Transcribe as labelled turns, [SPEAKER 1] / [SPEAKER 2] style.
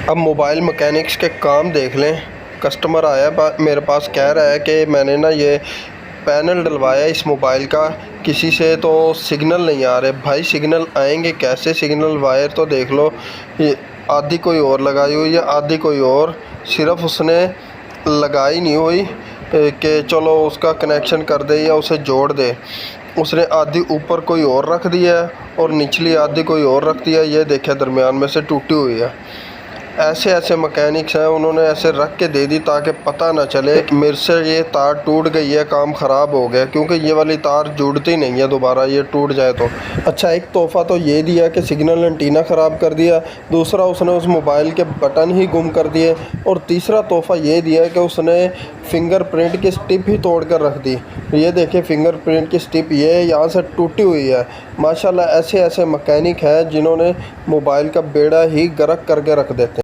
[SPEAKER 1] अब mobile mechanics के काम देख लें। कस्टमर आया मेरे पास, कह रहा है कि मैंने ना ये पैनल डलवाया इस मोबाइल का, किसी से तो सिग्नल नहीं आ रहे। भाई सिग्नल आएंगे कैसे? सिग्नल वायर तो देख लो, ये आधी कोई और लगाई हुई है, आधी कोई और, सिर्फ उसने लगाई नहीं हुई कि चलो उसका कनेक्शन कर दे या उसे जोड़ दे। उसने आधी ऊपर कोई और रख दिया है और निचली आधी कोई और रख दिया। ये देखे दरमियान में से टूटी हुई है। ऐसे ऐसे मैकेनिक्स हैं, उन्होंने ऐसे रख के दे दी ताकि पता ना चले कि मेरे से ये तार टूट गई है, काम ख़राब हो गया, क्योंकि ये वाली तार जुड़ती नहीं है दोबारा, ये टूट जाए तो। अच्छा, एक तोहफ़ा तो ये दिया कि सिग्नल एंटीना ख़राब कर दिया, दूसरा उसने उस मोबाइल के बटन ही गुम कर दिए, और तीसरा तोहफ़ा ये दिया कि उसने फिंगरप्रिंट की स्टिप ही तोड़ कर रख दी। ये देखिए फिंगरप्रिंट की स्टिप ये यहाँ से टूटी हुई है। माशाल्लाह ऐसे ऐसे मैकेनिक हैं जिन्होंने मोबाइल का बेड़ा ही गर्क करके रख देते हैं।